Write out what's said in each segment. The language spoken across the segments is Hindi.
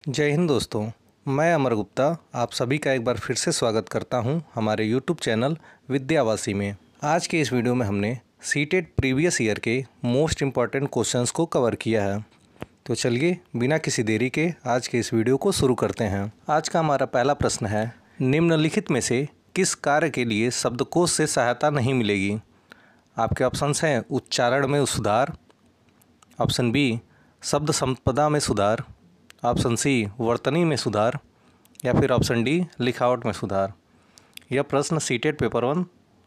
जय हिंद दोस्तों। मैं अमर गुप्ता आप सभी का एक बार फिर से स्वागत करता हूं हमारे YouTube चैनल विद्यावासी में। आज के इस वीडियो में हमने सीटेट प्रीवियस ईयर के मोस्ट इम्पॉर्टेंट क्वेश्चंस को कवर किया है। तो चलिए बिना किसी देरी के आज के इस वीडियो को शुरू करते हैं। आज का हमारा पहला प्रश्न है, निम्नलिखित में से किस कार्य के लिए शब्दकोश से सहायता नहीं मिलेगी? आपके ऑप्शंस हैं उच्चारण में सुधार, ऑप्शन बी शब्द संपदा में सुधार, ऑप्शन सी वर्तनी में सुधार या फिर ऑप्शन डी लिखावट में सुधार। यह प्रश्न सीटेट पेपर 1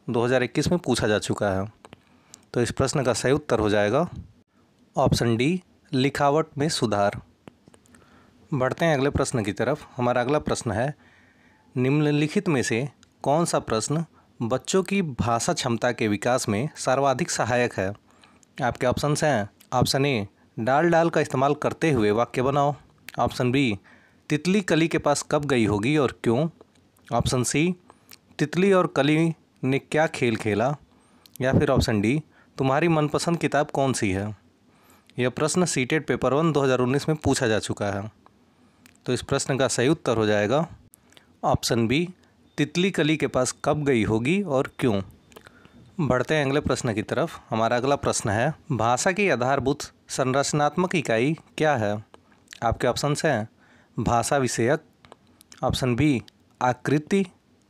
2021 में पूछा जा चुका है। तो इस प्रश्न का सही उत्तर हो जाएगा ऑप्शन डी लिखावट में सुधार। बढ़ते हैं अगले प्रश्न की तरफ। हमारा अगला प्रश्न है, निम्नलिखित में से कौन सा प्रश्न बच्चों की भाषा क्षमता के विकास में सर्वाधिक सहायक है? आपके ऑप्शंस हैं ऑप्शन ए डाल डाल का इस्तेमाल करते हुए वाक्य बनाओ, ऑप्शन बी तितली कली के पास कब गई होगी और क्यों, ऑप्शन सी तितली और कली ने क्या खेल खेला, या फिर ऑप्शन डी तुम्हारी मनपसंद किताब कौन सी है। यह प्रश्न सीटेट पेपर 1 2019 में पूछा जा चुका है। तो इस प्रश्न का सही उत्तर हो जाएगा ऑप्शन बी तितली कली के पास कब गई होगी और क्यों। बढ़ते हैं अगले प्रश्न की तरफ। हमारा अगला प्रश्न है, भाषा की आधारभूत संरचनात्मक इकाई क्या है? आपके ऑप्शंस हैं भाषा विषयक, ऑप्शन बी आकृति,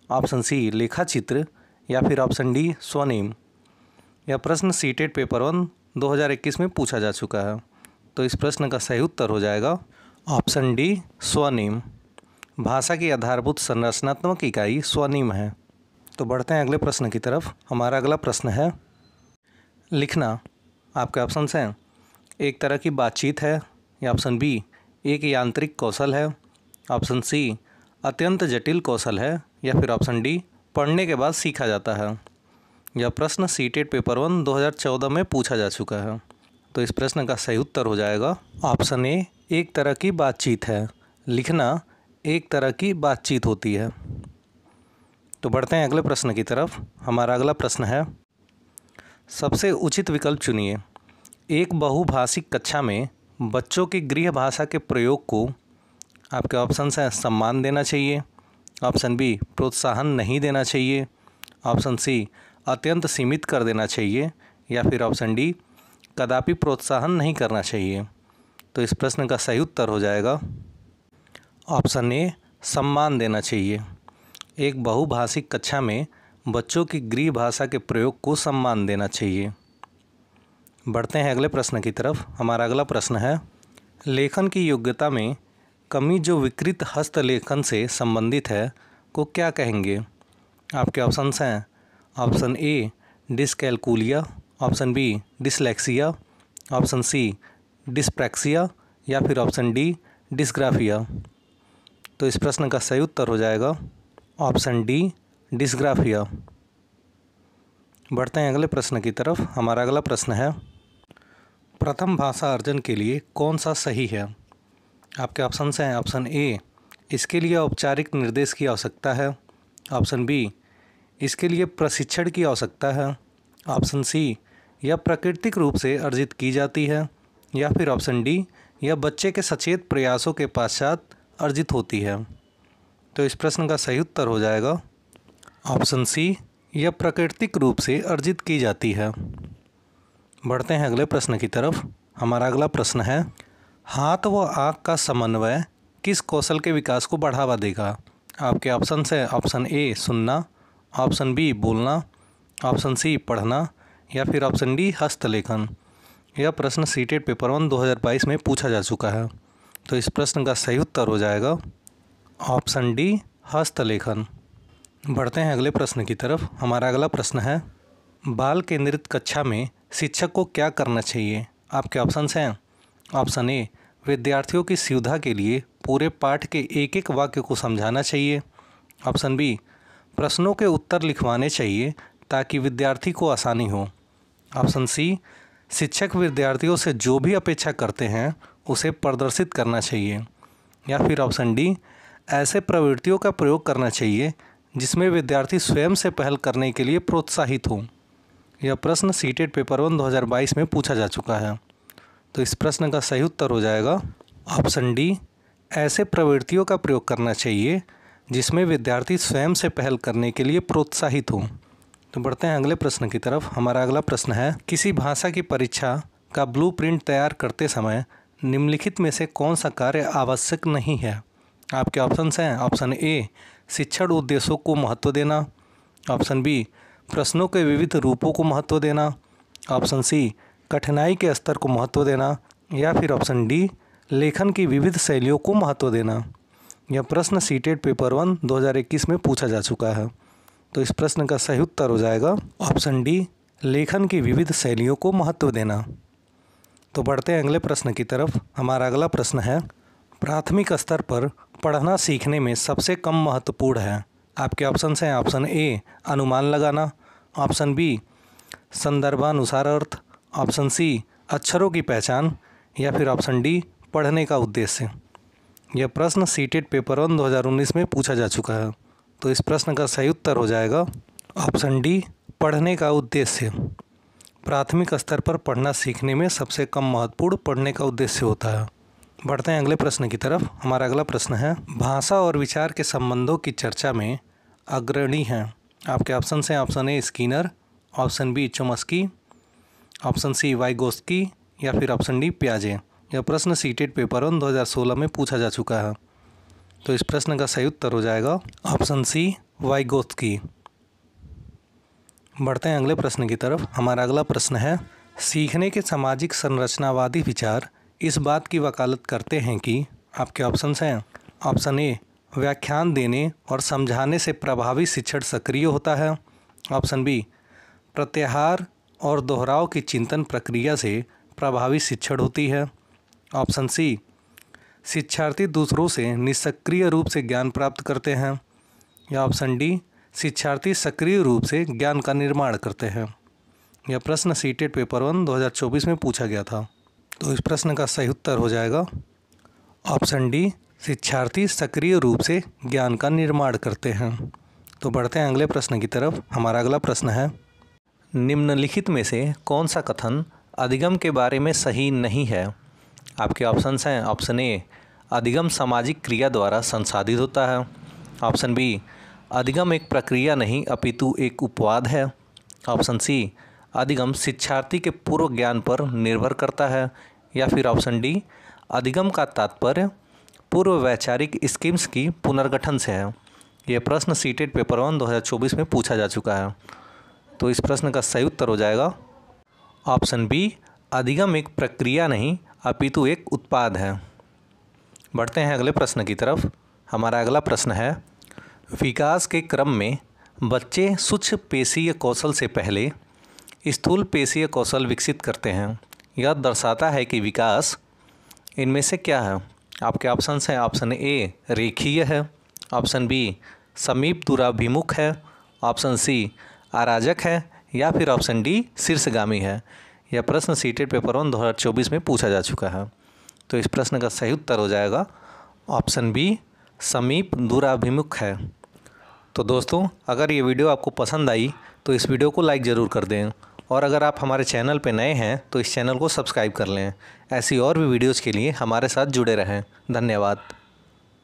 ऑप्शन सी लेखा चित्र या फिर ऑप्शन डी स्वनेम। यह प्रश्न सीटेट पेपर 1 2021 में पूछा जा चुका है। तो इस प्रश्न का सही उत्तर हो जाएगा ऑप्शन डी स्वनेम। भाषा की आधारभूत संरचनात्मक इकाई स्वनेम है। तो बढ़ते हैं अगले प्रश्न की तरफ। हमारा अगला प्रश्न है, लिखना। आपके ऑप्शंस हैं एक तरह की बातचीत है, या ऑप्शन बी एक यांत्रिक कौशल है, ऑप्शन सी अत्यंत जटिल कौशल है, या फिर ऑप्शन डी पढ़ने के बाद सीखा जाता है। यह प्रश्न सीटेट पेपर 1 2014 में पूछा जा चुका है। तो इस प्रश्न का सही उत्तर हो जाएगा ऑप्शन ए एक तरह की बातचीत है। लिखना एक तरह की बातचीत होती है। तो बढ़ते हैं अगले प्रश्न की तरफ। हमारा अगला प्रश्न है, सबसे उचित विकल्प चुनिए। एक बहुभाषिक कक्षा में बच्चों की गृह भाषा के प्रयोग को, आपके ऑप्शंस हैं सम्मान देना चाहिए, ऑप्शन बी प्रोत्साहन नहीं देना चाहिए, ऑप्शन सी अत्यंत सीमित कर देना चाहिए, या फिर ऑप्शन डी कदापि प्रोत्साहन नहीं करना चाहिए। तो इस प्रश्न का सही उत्तर हो जाएगा ऑप्शन ए सम्मान देना चाहिए। एक बहुभाषिक कक्षा में बच्चों की गृह भाषा के प्रयोग को सम्मान देना चाहिए। बढ़ते हैं अगले प्रश्न की तरफ। हमारा अगला प्रश्न है, लेखन की योग्यता में कमी जो विकृत हस्तलेखन से संबंधित है को क्या कहेंगे? आपके ऑप्शंस हैं option A dyscalculia, option B dyslexia, option C dyspraxia या फिर ऑप्शन डी डिस्ग्राफिया। तो इस प्रश्न का सही उत्तर हो जाएगा ऑप्शन डी डिस्ग्राफिया। बढ़ते हैं अगले प्रश्न की तरफ। हमारा अगला प्रश्न है, प्रथम भाषा अर्जन के लिए कौन सा सही है? आपके ऑप्शंस हैं ऑप्शन ए इसके लिए औपचारिक निर्देश की आवश्यकता है, ऑप्शन बी इसके लिए प्रशिक्षण की आवश्यकता है, ऑप्शन सी यह प्राकृतिक रूप से अर्जित की जाती है, या फिर ऑप्शन डी यह बच्चे के सचेत प्रयासों के पश्चात अर्जित होती है। तो इस प्रश्न का सही उत्तर हो जाएगा ऑप्शन सी यह प्राकृतिक रूप से अर्जित की जाती है। बढ़ते हैं अगले प्रश्न की तरफ। हमारा अगला प्रश्न है, हाथ व आँख का समन्वय किस कौशल के विकास को बढ़ावा देगा? आपके ऑप्शन है ऑप्शन ए सुनना, ऑप्शन बी बोलना, ऑप्शन सी पढ़ना, या फिर ऑप्शन डी हस्तलेखन। यह प्रश्न सीटेट पेपर 1 2022 में पूछा जा चुका है। तो इस प्रश्न का सही उत्तर हो जाएगा ऑप्शन डी हस्तलेखन। बढ़ते हैं अगले प्रश्न की तरफ। हमारा अगला प्रश्न है, बाल केंद्रित कक्षा में शिक्षक को क्या करना चाहिए? आपके ऑप्शंस हैं ऑप्शन ए विद्यार्थियों की सुविधा के लिए पूरे पाठ के एक एक वाक्य को समझाना चाहिए, ऑप्शन बी प्रश्नों के उत्तर लिखवाने चाहिए ताकि विद्यार्थी को आसानी हो, ऑप्शन सी शिक्षक विद्यार्थियों से जो भी अपेक्षा करते हैं उसे प्रदर्शित करना चाहिए, या फिर ऑप्शन डी ऐसे प्रवृत्तियों का प्रयोग करना चाहिए जिसमें विद्यार्थी स्वयं से पहल करने के लिए प्रोत्साहित हों। यह प्रश्न सीटेट पेपर 1 2022 में पूछा जा चुका है। तो इस प्रश्न का सही उत्तर हो जाएगा ऑप्शन डी ऐसे प्रवृत्तियों का प्रयोग करना चाहिए जिसमें विद्यार्थी स्वयं से पहल करने के लिए प्रोत्साहित हों। तो बढ़ते हैं अगले प्रश्न की तरफ। हमारा अगला प्रश्न है, किसी भाषा की परीक्षा का ब्लूप्रिंट तैयार करते समय निम्नलिखित में से कौन सा कार्य आवश्यक नहीं है? आपके ऑप्शंस हैं। ऑप्शन ए, शिक्षण उद्देश्यों को महत्व देना। ऑप्शन बी, प्रश्नों के विविध रूपों को महत्व देना। ऑप्शन सी, कठिनाई के स्तर को महत्व देना। या फिर ऑप्शन डी, लेखन की विविध शैलियों को महत्व देना। यह प्रश्न सीटेट पेपर 1 2021 में पूछा जा चुका है। तो इस प्रश्न का सही उत्तर हो जाएगा ऑप्शन डी, लेखन की विविध शैलियों को महत्व देना। तो बढ़ते हैं अगले प्रश्न की तरफ। हमारा अगला प्रश्न है, प्राथमिक स्तर पर पढ़ना सीखने में सबसे कम महत्वपूर्ण है। आपके ऑप्शन हैं। ऑप्शन ए, अनुमान लगाना। ऑप्शन बी, संदर्भानुसार अर्थ। ऑप्शन सी, अक्षरों की पहचान। या फिर ऑप्शन डी, पढ़ने का उद्देश्य। यह प्रश्न सीटेट पेपर 1 2019 में पूछा जा चुका है। तो इस प्रश्न का सही उत्तर हो जाएगा ऑप्शन डी, पढ़ने का उद्देश्य। प्राथमिक स्तर पर पढ़ना सीखने में सबसे कम महत्वपूर्ण पढ़ने का उद्देश्य होता है। बढ़ते हैं अगले प्रश्न की तरफ। हमारा अगला प्रश्न है, भाषा और विचार के संबंधों की चर्चा में अग्रणी हैं। आपके ऑप्शन हैं। Option A, Skinner. Option B, Chomsky. Option C, Vygotsky. या फिर ऑप्शन डी, पियाजे। यह प्रश्न सीटेट पेपर 1 2016 में पूछा जा चुका है। तो इस प्रश्न का सही उत्तर हो जाएगा ऑप्शन सी, वाइगोस्की। बढ़ते हैं अगले प्रश्न की तरफ। हमारा अगला प्रश्न है, सीखने के सामाजिक संरचनावादी विचार इस बात की वकालत करते हैं कि। आपके ऑप्शन हैं। ऑप्शन ए, व्याख्यान देने और समझाने से प्रभावी शिक्षण सक्रिय होता है। ऑप्शन बी, प्रत्याहार और दोहराव की चिंतन प्रक्रिया से प्रभावी शिक्षण होती है। ऑप्शन सी, शिक्षार्थी दूसरों से निष्क्रिय रूप से ज्ञान प्राप्त करते हैं। या ऑप्शन डी, शिक्षार्थी सक्रिय रूप से ज्ञान का निर्माण करते हैं। यह प्रश्न सीटेट पेपर 1 2024 में पूछा गया था। तो इस प्रश्न का सही उत्तर हो जाएगा ऑप्शन डी, शिक्षार्थी सक्रिय रूप से ज्ञान का निर्माण करते हैं। तो बढ़ते हैं अगले प्रश्न की तरफ। हमारा अगला प्रश्न है, निम्नलिखित में से कौन सा कथन अधिगम के बारे में सही नहीं है? आपके ऑप्शंस हैं। ऑप्शन ए, अधिगम सामाजिक क्रिया द्वारा संसाधित होता है। ऑप्शन बी, अधिगम एक प्रक्रिया नहीं अपितु एक उपवाद है। ऑप्शन सी, अधिगम शिक्षार्थी के पूर्व ज्ञान पर निर्भर करता है। या फिर ऑप्शन डी, अधिगम का तात्पर्य पूर्व वैचारिक स्कीम्स की पुनर्गठन से है। यह प्रश्न सीटेट पेपर 1 2024 में पूछा जा चुका है। तो इस प्रश्न का सही उत्तर हो जाएगा ऑप्शन बी, अधिगम एक प्रक्रिया नहीं अपितु एक उत्पाद है। बढ़ते हैं अगले प्रश्न की तरफ। हमारा अगला प्रश्न है, विकास के क्रम में बच्चे सूक्ष्म पेशीय कौशल से पहले स्थूल पेशीय कौशल विकसित करते हैं। यह दर्शाता है कि विकास इनमें से क्या है? आपके ऑप्शन हैं। ऑप्शन ए, रेखीय है। ऑप्शन बी, समीप दूराभिमुख है। ऑप्शन सी, अराजक है। या फिर ऑप्शन डी, शीर्षगामी है। यह प्रश्न सीटेट पेपर 1 2024 में पूछा जा चुका है। तो इस प्रश्न का सही उत्तर हो जाएगा ऑप्शन बी, समीप दूराभिमुख है। तो दोस्तों, अगर ये वीडियो आपको पसंद आई तो इस वीडियो को लाइक ज़रूर कर दें, और अगर आप हमारे चैनल पर नए हैं तो इस चैनल को सब्सक्राइब कर लें। ऐसी और भी वीडियोज़ के लिए हमारे साथ जुड़े रहें। धन्यवाद।